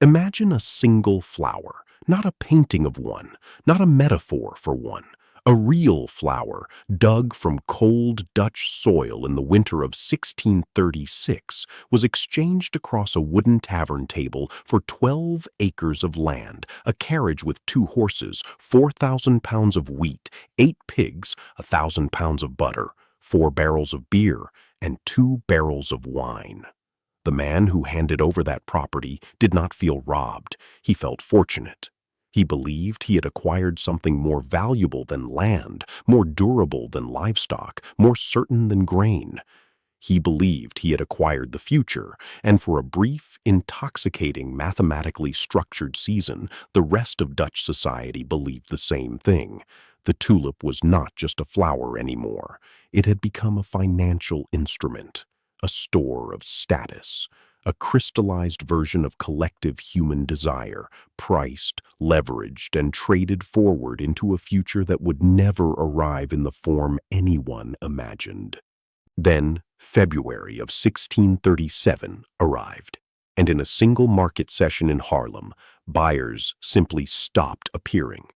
Imagine a single flower, not a painting of one, not a metaphor for one. A real flower, dug from cold Dutch soil in the winter of 1636, was exchanged across a wooden tavern table for 12 acres of land, a carriage with 2 horses, 4,000 pounds of wheat, 8 pigs, 1,000 pounds of butter, 4 barrels of beer, and 2 barrels of wine. The man who handed over that property did not feel robbed. He felt fortunate. He believed he had acquired something more valuable than land, more durable than livestock, more certain than grain. He believed he had acquired the future, and for a brief, intoxicating, mathematically structured season, the rest of Dutch society believed the same thing. The tulip was not just a flower anymore. It had become a financial instrument, a store of status, a crystallized version of collective human desire, priced, leveraged, and traded forward into a future that would never arrive in the form anyone imagined. Then, February of 1637 arrived, and in a single market session in Haarlem, buyers simply stopped appearing.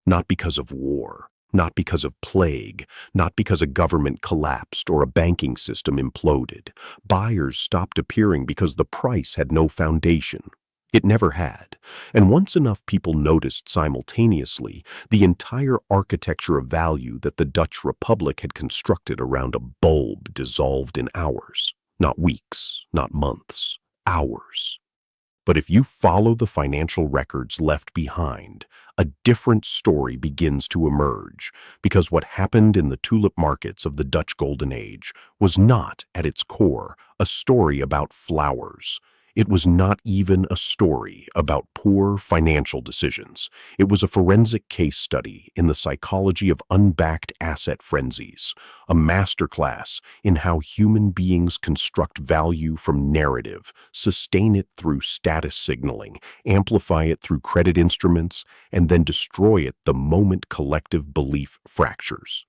Not because of war, not because of plague, not because a government collapsed or a banking system imploded. Buyers stopped appearing because the price had no foundation. It never had. And once enough people noticed simultaneously, the entire architecture of value that the Dutch Republic had constructed around a bulb dissolved in hours. Not weeks, not months, hours. But if you follow the financial records left behind, a different story begins to emerge, because what happened in the tulip markets of the Dutch Golden Age was not, at its core, a story about flowers. It was not even a story about poor financial decisions. It was a forensic case study in the psychology of unbacked asset frenzies, a masterclass in how human beings construct value from narrative, sustain it through status signaling, amplify it through credit instruments, and then destroy it the moment collective belief fractures.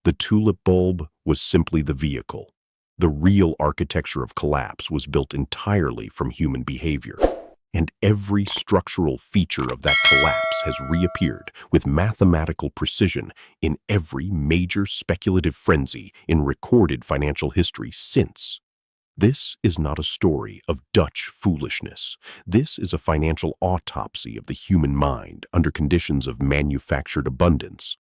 The tulip bulb was simply the vehicle. The real architecture of collapse was built entirely from human behavior, and every structural feature of that collapse has reappeared with mathematical precision in every major speculative frenzy in recorded financial history since. This is not a story of Dutch foolishness. This is a financial autopsy of the human mind under conditions of manufactured abundance.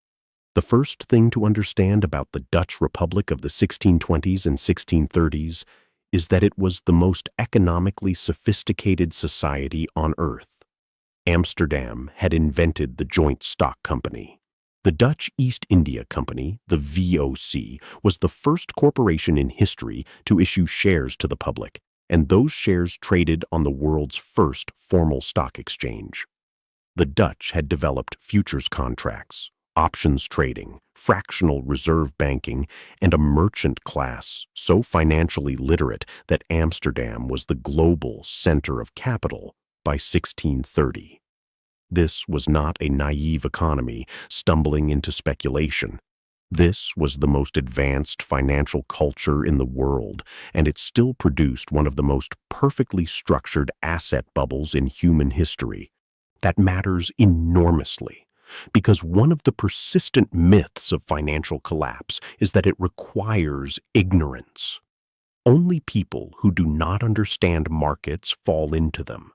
The first thing to understand about the Dutch Republic of the 1620s and 1630s is that it was the most economically sophisticated society on earth. Amsterdam had invented the joint stock company. The Dutch East India Company, the VOC, was the first corporation in history to issue shares to the public, and those shares traded on the world's first formal stock exchange. The Dutch had developed futures contracts, options trading, fractional reserve banking, and a merchant class so financially literate that Amsterdam was the global center of capital by 1630. This was not a naive economy stumbling into speculation. This was the most advanced financial culture in the world, and it still produced one of the most perfectly structured asset bubbles in human history. That matters enormously, because one of the persistent myths of financial collapse is that it requires ignorance. Only people who do not understand markets fall into them.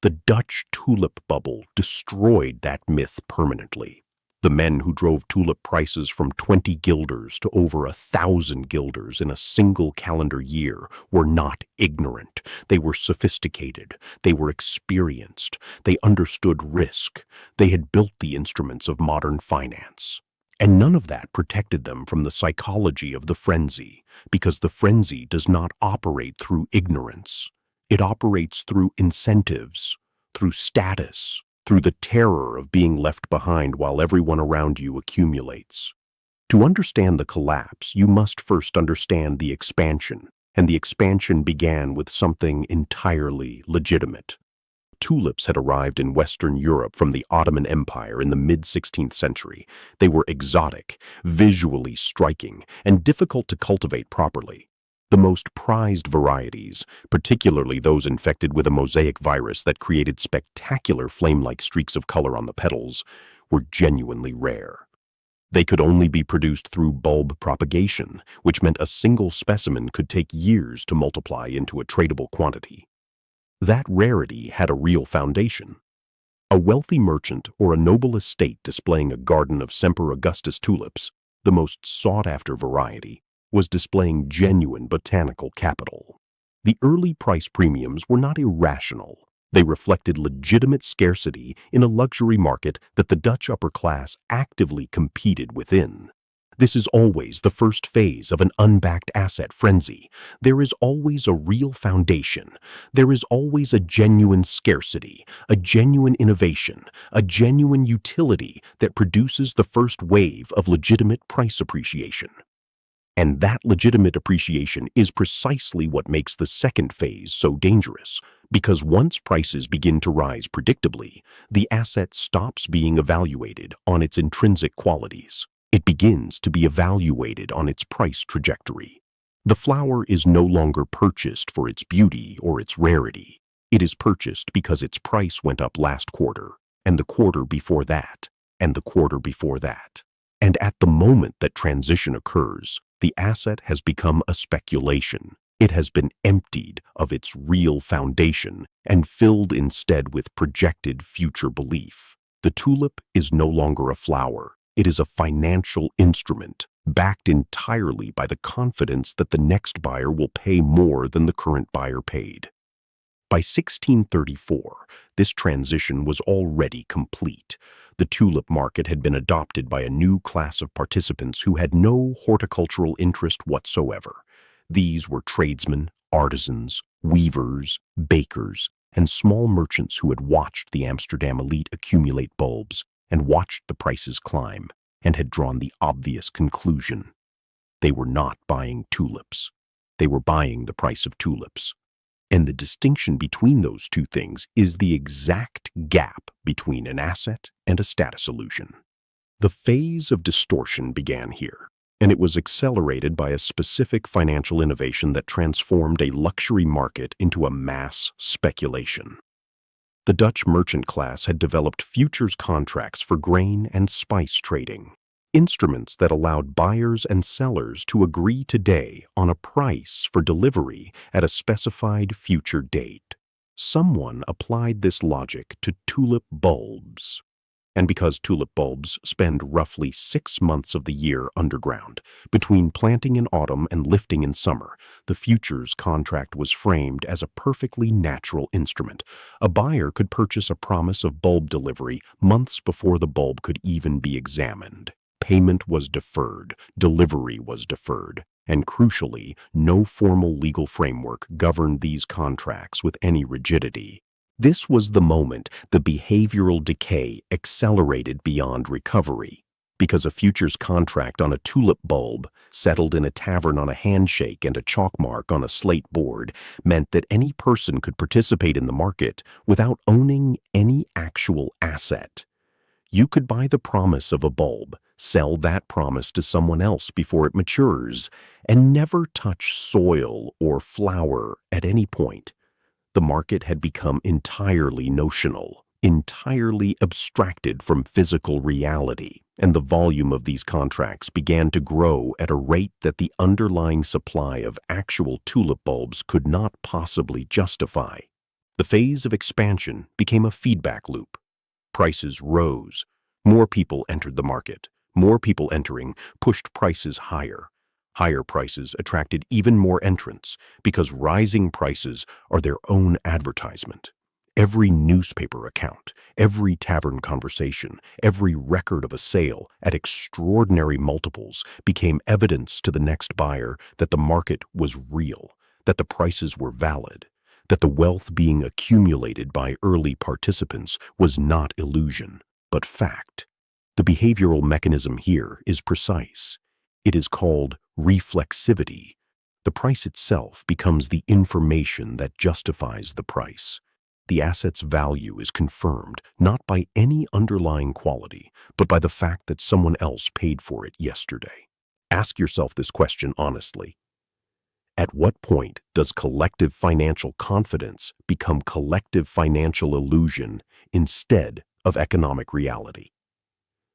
The Dutch tulip bubble destroyed that myth permanently. The men who drove tulip prices from 20 guilders to over 1,000 guilders in a single calendar year were not ignorant. They were sophisticated. They were experienced. They understood risk. They had built the instruments of modern finance. And none of that protected them from the psychology of the frenzy, because the frenzy does not operate through ignorance. It operates through incentives, through status, through the terror of being left behind while everyone around you accumulates. To understand the collapse, you must first understand the expansion, and the expansion began with something entirely legitimate. Tulips had arrived in Western Europe from the Ottoman Empire in the mid-16th century. They were exotic, visually striking, and difficult to cultivate properly. The most prized varieties, particularly those infected with a mosaic virus that created spectacular flame-like streaks of color on the petals, were genuinely rare. They could only be produced through bulb propagation, which meant a single specimen could take years to multiply into a tradable quantity. That rarity had a real foundation. A wealthy merchant or a noble estate displaying a garden of Semper Augustus tulips, the most sought-after variety, was displaying genuine botanical capital. The early price premiums were not irrational. They reflected legitimate scarcity in a luxury market that the Dutch upper class actively competed within. This is always the first phase of an unbacked asset frenzy. There is always a real foundation. There is always a genuine scarcity, a genuine innovation, a genuine utility that produces the first wave of legitimate price appreciation. And that legitimate appreciation is precisely what makes the second phase so dangerous, because once prices begin to rise predictably, the asset stops being evaluated on its intrinsic qualities. It begins to be evaluated on its price trajectory. The flower is no longer purchased for its beauty or its rarity. It is purchased because its price went up last quarter, and the quarter before that, and the quarter before that. And at the moment that transition occurs, the asset has become a speculation. It has been emptied of its real foundation and filled instead with projected future belief. The tulip is no longer a flower. It is a financial instrument, backed entirely by the confidence that the next buyer will pay more than the current buyer paid. By 1634, this transition was already complete. The tulip market had been adopted by a new class of participants who had no horticultural interest whatsoever. These were tradesmen, artisans, weavers, bakers, and small merchants who had watched the Amsterdam elite accumulate bulbs and watched the prices climb and had drawn the obvious conclusion. They were not buying tulips. They were buying the price of tulips. And the distinction between those two things is the exact gap between an asset and a status illusion. The phase of distortion began here, and it was accelerated by a specific financial innovation that transformed a luxury market into a mass speculation. The Dutch merchant class had developed futures contracts for grain and spice trading, instruments that allowed buyers and sellers to agree today on a price for delivery at a specified future date. Someone applied this logic to tulip bulbs. And because tulip bulbs spend roughly 6 months of the year underground, between planting in autumn and lifting in summer, the futures contract was framed as a perfectly natural instrument. A buyer could purchase a promise of bulb delivery months before the bulb could even be examined. Payment was deferred, delivery was deferred, and crucially, no formal legal framework governed these contracts with any rigidity. This was the moment the behavioral decay accelerated beyond recovery, because a futures contract on a tulip bulb, settled in a tavern on a handshake and a chalk mark on a slate board, meant that any person could participate in the market without owning any actual asset. You could buy the promise of a bulb, sell that promise to someone else before it matures, and never touch soil or flower at any point. The market had become entirely notional, entirely abstracted from physical reality, and the volume of these contracts began to grow at a rate that the underlying supply of actual tulip bulbs could not possibly justify. The phase of expansion became a feedback loop. Prices rose. More people entered the market. More people entering pushed prices higher. Higher prices attracted even more entrants because rising prices are their own advertisement. Every newspaper account, every tavern conversation, every record of a sale at extraordinary multiples became evidence to the next buyer that the market was real, that the prices were valid, that the wealth being accumulated by early participants was not illusion, but fact. The behavioral mechanism here is precise. It is called reflexivity. The price itself becomes the information that justifies the price. The asset's value is confirmed not by any underlying quality, but by the fact that someone else paid for it yesterday. Ask yourself this question honestly. At what point does collective financial confidence become collective financial illusion instead of economic reality?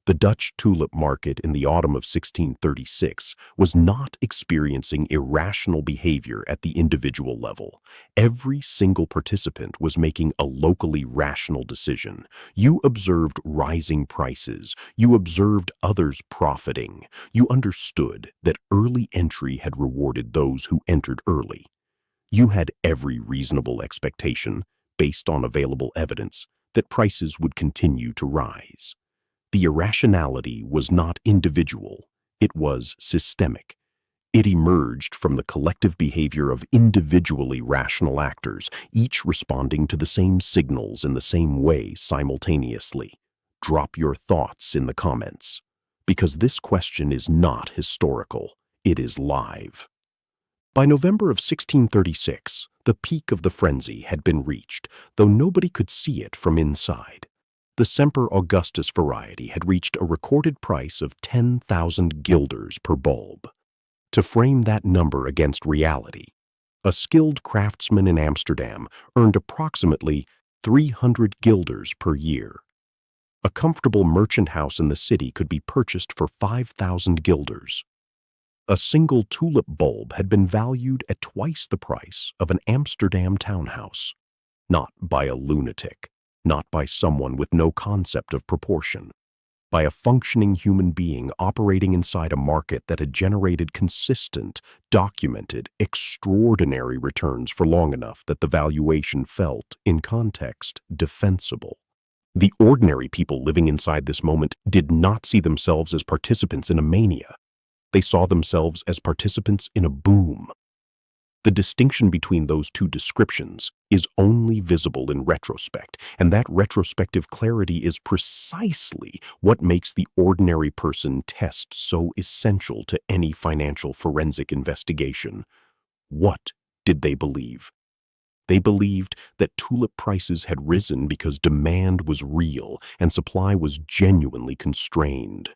The Dutch tulip market in the autumn of 1636 was not experiencing irrational behavior at the individual level. Every single participant was making a locally rational decision. You observed rising prices. You observed others profiting. You understood that early entry had rewarded those who entered early. You had every reasonable expectation, based on available evidence, that prices would continue to rise. The irrationality was not individual, it was systemic. It emerged from the collective behavior of individually rational actors, each responding to the same signals in the same way simultaneously. Drop your thoughts in the comments, because this question is not historical, it is live. By November of 1636, the peak of the frenzy had been reached, though nobody could see it from inside. The Semper Augustus variety had reached a recorded price of 10,000 guilders per bulb. To frame that number against reality, a skilled craftsman in Amsterdam earned approximately 300 guilders per year. A comfortable merchant house in the city could be purchased for 5,000 guilders. A single tulip bulb had been valued at twice the price of an Amsterdam townhouse. Not by a lunatic, not by someone with no concept of proportion, by a functioning human being operating inside a market that had generated consistent, documented, extraordinary returns for long enough that the valuation felt, in context, defensible. The ordinary people living inside this moment did not see themselves as participants in a mania. They saw themselves as participants in a boom. The distinction between those two descriptions is only visible in retrospect, and that retrospective clarity is precisely what makes the ordinary person test so essential to any financial forensic investigation. What did they believe? They believed that tulip prices had risen because demand was real and supply was genuinely constrained.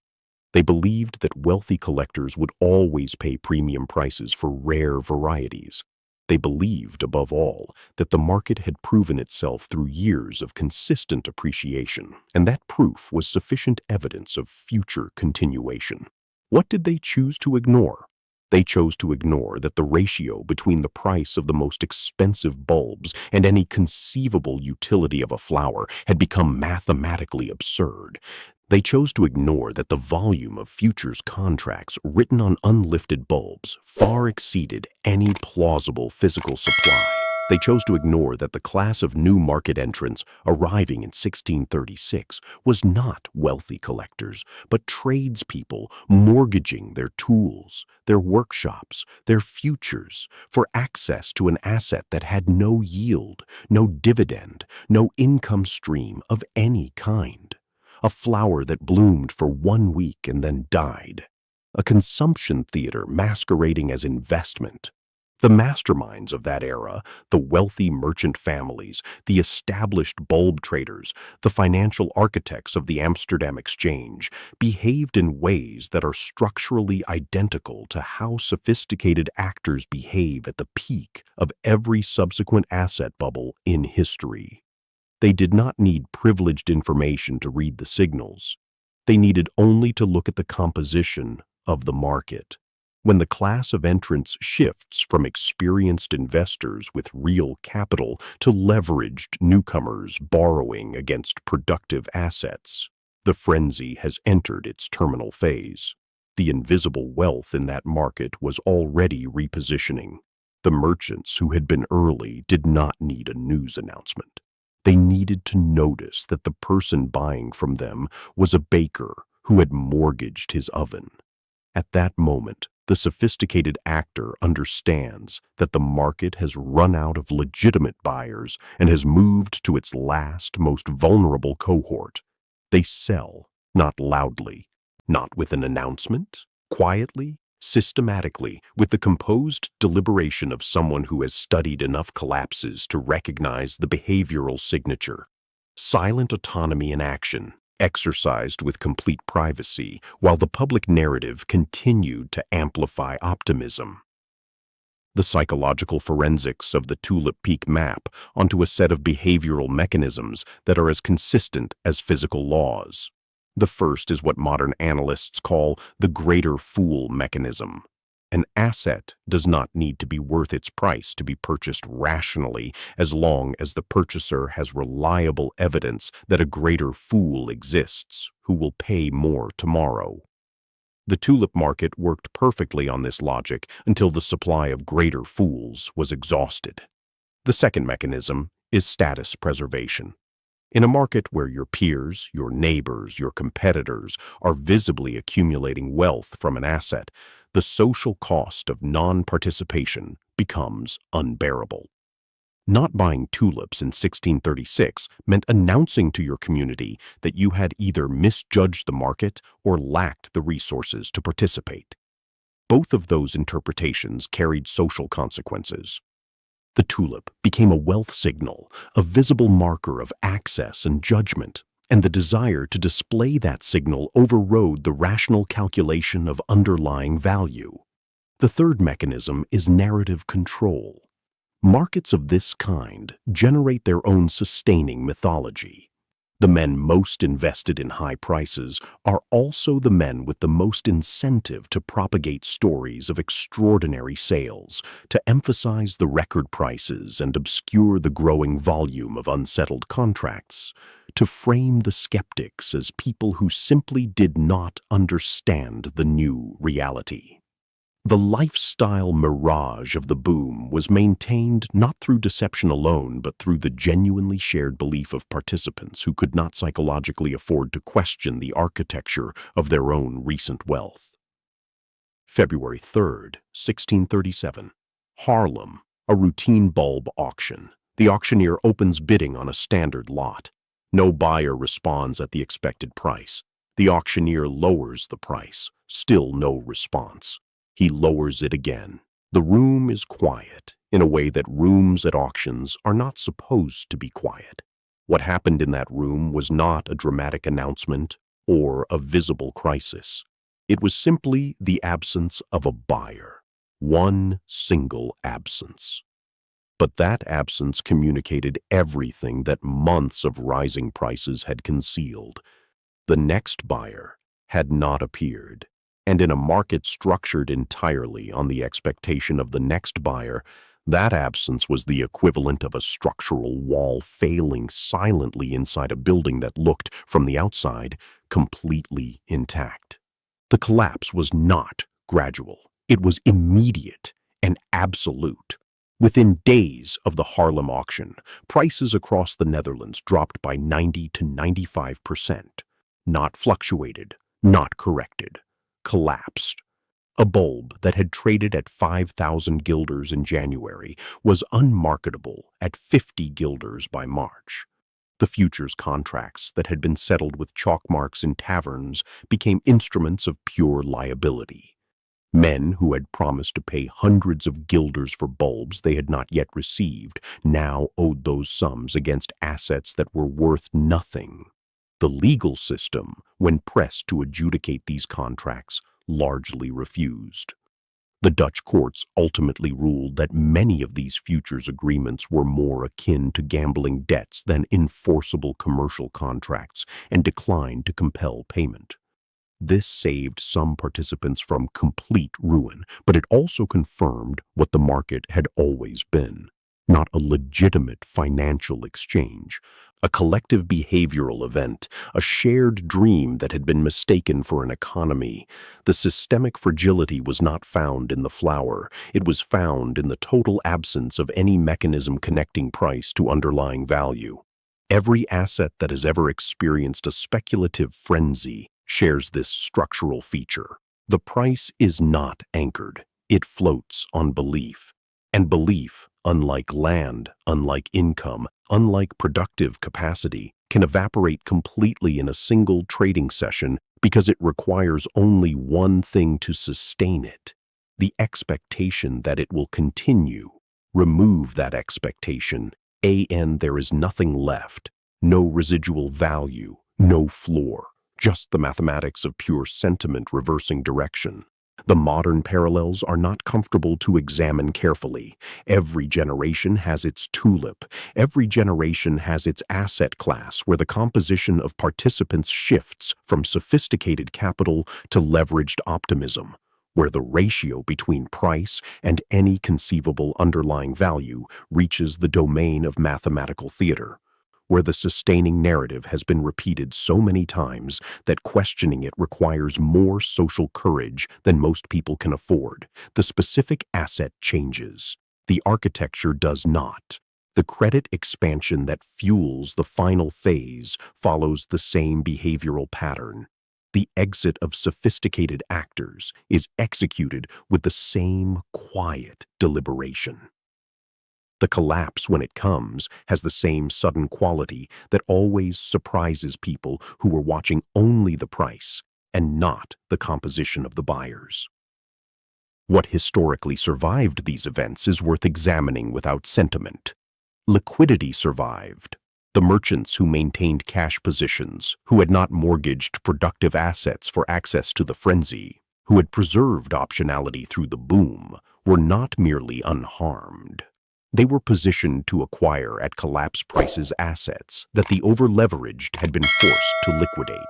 They believed that wealthy collectors would always pay premium prices for rare varieties. They believed, above all, that the market had proven itself through years of consistent appreciation, and that proof was sufficient evidence of future continuation. What did they choose to ignore? They chose to ignore that the ratio between the price of the most expensive bulbs and any conceivable utility of a flower had become mathematically absurd. They chose to ignore that the volume of futures contracts written on unlifted bulbs far exceeded any plausible physical supply. They chose to ignore that the class of new market entrants arriving in 1636 was not wealthy collectors, but tradespeople mortgaging their tools, their workshops, their futures for access to an asset that had no yield, no dividend, no income stream of any kind. A flower that bloomed for 1 week and then died. A consumption theater masquerading as investment. The masterminds of that era, the wealthy merchant families, the established bulb traders, the financial architects of the Amsterdam Exchange, behaved in ways that are structurally identical to how sophisticated actors behave at the peak of every subsequent asset bubble in history. They did not need privileged information to read the signals. They needed only to look at the composition of the market. When the class of entrants shifts from experienced investors with real capital to leveraged newcomers borrowing against productive assets, the frenzy has entered its terminal phase. The invisible wealth in that market was already repositioning. The merchants who had been early did not need a news announcement. They needed to notice that the person buying from them was a baker who had mortgaged his oven. At that moment, the sophisticated actor understands that the market has run out of legitimate buyers and has moved to its last, most vulnerable cohort. They sell, not loudly, not with an announcement, quietly, systematically, with the composed deliberation of someone who has studied enough collapses to recognize the behavioral signature. Silent autonomy in action, exercised with complete privacy, while the public narrative continued to amplify optimism. the psychological forensics of the Tulip Peak map onto a set of behavioral mechanisms that are as consistent as physical laws. The first is what modern analysts call the greater fool mechanism. An asset does not need to be worth its price to be purchased rationally as long as the purchaser has reliable evidence that a greater fool exists who will pay more tomorrow. The tulip market worked perfectly on this logic until the supply of greater fools was exhausted. The second mechanism is status preservation. In a market where your peers, your neighbors, your competitors are visibly accumulating wealth from an asset, the social cost of non-participation becomes unbearable. Not buying tulips in 1636 meant announcing to your community that you had either misjudged the market or lacked the resources to participate. Both of those interpretations carried social consequences. The tulip became a wealth signal, a visible marker of access and judgment, and the desire to display that signal overrode the rational calculation of underlying value. The third mechanism is narrative control. Markets of this kind generate their own sustaining mythology. The men most invested in high prices are also the men with the most incentive to propagate stories of extraordinary sales, to emphasize the record prices and obscure the growing volume of unsettled contracts, to frame the skeptics as people who simply did not understand the new reality. The lifestyle mirage of the boom was maintained not through deception alone, but through the genuinely shared belief of participants who could not psychologically afford to question the architecture of their own recent wealth. February 3rd, 1637. Harlem, a routine bulb auction. The auctioneer opens bidding on a standard lot. No buyer responds at the expected price. The auctioneer lowers the price. Still no response. He lowers it again. The room is quiet, in a way that rooms at auctions are not supposed to be quiet. What happened in that room was not a dramatic announcement or a visible crisis. It was simply the absence of a buyer. One single absence. But that absence communicated everything that months of rising prices had concealed. The next buyer had not appeared. And in a market structured entirely on the expectation of the next buyer, that absence was the equivalent of a structural wall failing silently inside a building that looked, from the outside, completely intact. The collapse was not gradual. It was immediate and absolute. Within days of the Harlem auction, prices across the Netherlands dropped by 90 to 95%. Not fluctuated, not corrected. Collapsed. A bulb that had traded at 5,000 guilders in January was unmarketable at 50 guilders by March. The futures contracts that had been settled with chalk marks in taverns became instruments of pure liability. Men who had promised to pay hundreds of guilders for bulbs they had not yet received now owed those sums against assets that were worth nothing. The legal system, when pressed to adjudicate these contracts, largely refused. The Dutch courts ultimately ruled that many of these futures agreements were more akin to gambling debts than enforceable commercial contracts and declined to compel payment. This saved some participants from complete ruin, but it also confirmed what the market had always been: not a legitimate financial exchange, a collective behavioral event, a shared dream that had been mistaken for an economy. The systemic fragility was not found in the flower. It was found in the total absence of any mechanism connecting price to underlying value. Every asset that has ever experienced a speculative frenzy shares this structural feature. The price is not anchored. It floats on belief. And belief, unlike land, unlike income, unlike productive capacity, can evaporate completely in a single trading session because it requires only one thing to sustain it: the expectation that it will continue. Remove that expectation, and there is nothing left, no residual value, no floor, just the mathematics of pure sentiment reversing direction. The modern parallels are not comfortable to examine carefully. Every generation has its tulip. Every generation has its asset class where the composition of participants shifts from sophisticated capital to leveraged optimism, where the ratio between price and any conceivable underlying value reaches the domain of mathematical theater, where the sustaining narrative has been repeated so many times that questioning it requires more social courage than most people can afford. The specific asset changes. The architecture does not. The credit expansion that fuels the final phase follows the same behavioral pattern. The exit of sophisticated actors is executed with the same quiet deliberation. The collapse, when it comes, has the same sudden quality that always surprises people who were watching only the price and not the composition of the buyers. What historically survived these events is worth examining without sentiment. Liquidity survived. The merchants who maintained cash positions, who had not mortgaged productive assets for access to the frenzy, who had preserved optionality through the boom, were not merely unharmed. They were positioned to acquire at collapse prices assets that the over-leveraged had been forced to liquidate.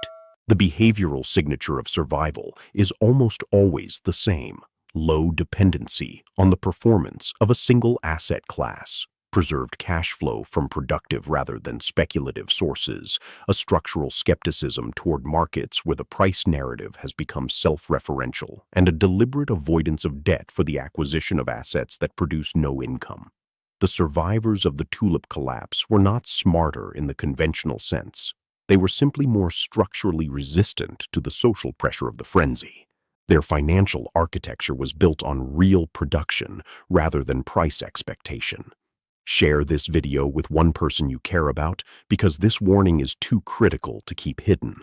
The behavioral signature of survival is almost always the same: low dependency on the performance of a single asset class, preserved cash flow from productive rather than speculative sources, a structural skepticism toward markets where the price narrative has become self-referential, and a deliberate avoidance of debt for the acquisition of assets that produce no income. The survivors of the tulip collapse were not smarter in the conventional sense. They were simply more structurally resistant to the social pressure of the frenzy. Their financial architecture was built on real production rather than price expectation. Share this video with one person you care about because this warning is too critical to keep hidden.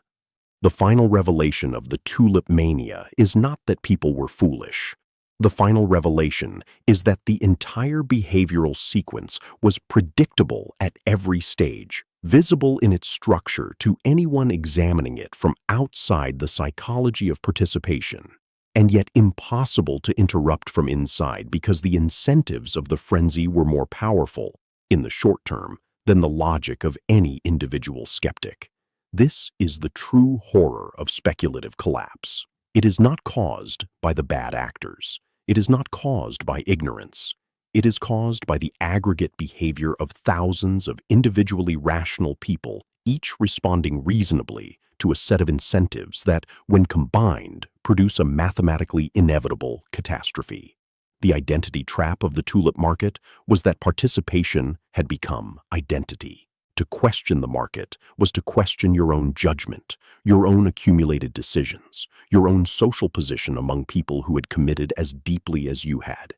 The final revelation of the tulip mania is not that people were foolish. The final revelation is that the entire behavioral sequence was predictable at every stage, visible in its structure to anyone examining it from outside the psychology of participation, and yet impossible to interrupt from inside because the incentives of the frenzy were more powerful, in the short term, than the logic of any individual skeptic. This is the true horror of speculative collapse. It is not caused by the bad actors. It is not caused by ignorance. It is caused by the aggregate behavior of thousands of individually rational people, each responding reasonably to a set of incentives that, when combined, produce a mathematically inevitable catastrophe. The identity trap of the tulip market was that participation had become identity. To question the market was to question your own judgment, your own accumulated decisions, your own social position among people who had committed as deeply as you had.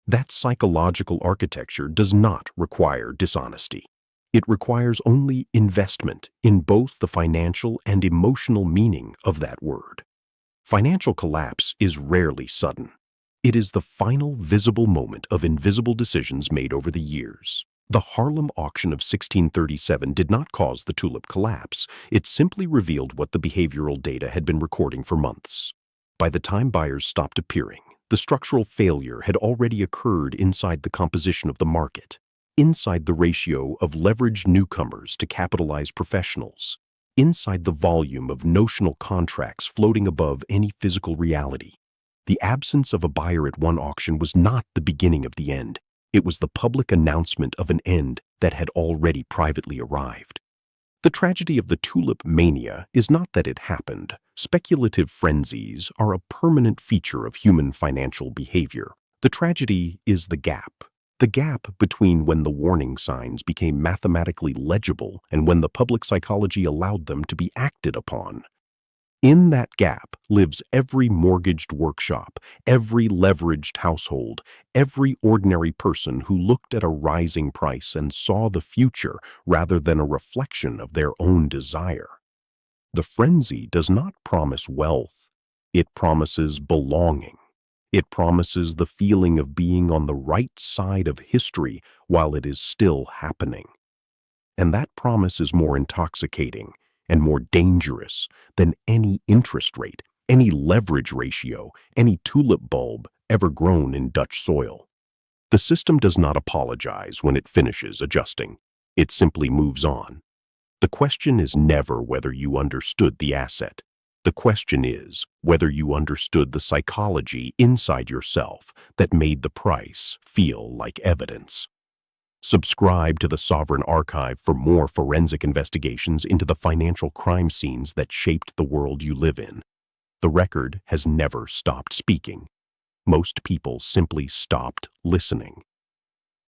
That psychological architecture does not require dishonesty. It requires only investment in both the financial and emotional meaning of that word. Financial collapse is rarely sudden. It is the final visible moment of invisible decisions made over the years. The Harlem auction of 1637 did not cause the tulip collapse. It simply revealed what the behavioral data had been recording for months. By the time buyers stopped appearing, the structural failure had already occurred inside the composition of the market, inside the ratio of leveraged newcomers to capitalized professionals, inside the volume of notional contracts floating above any physical reality. The absence of a buyer at one auction was not the beginning of the end. It was the public announcement of an end that had already privately arrived. The tragedy of the tulip mania is not that it happened. Speculative frenzies are a permanent feature of human financial behavior. The tragedy is the gap between when the warning signs became mathematically legible and when the public psychology allowed them to be acted upon. In that gap lives every mortgaged workshop, every leveraged household, every ordinary person who looked at a rising price and saw the future rather than a reflection of their own desire. The frenzy does not promise wealth. It promises belonging. It promises the feeling of being on the right side of history while it is still happening. And that promise is more intoxicating and more dangerous than any interest rate, any leverage ratio, any tulip bulb ever grown in Dutch soil. The system does not apologize when it finishes adjusting. It simply moves on. The question is never whether you understood the asset. The question is whether you understood the psychology inside yourself that made the price feel like evidence. Subscribe to the Sovereign Archive for more forensic investigations into the financial crime scenes that shaped the world you live in. The record has never stopped speaking. Most people simply stopped listening.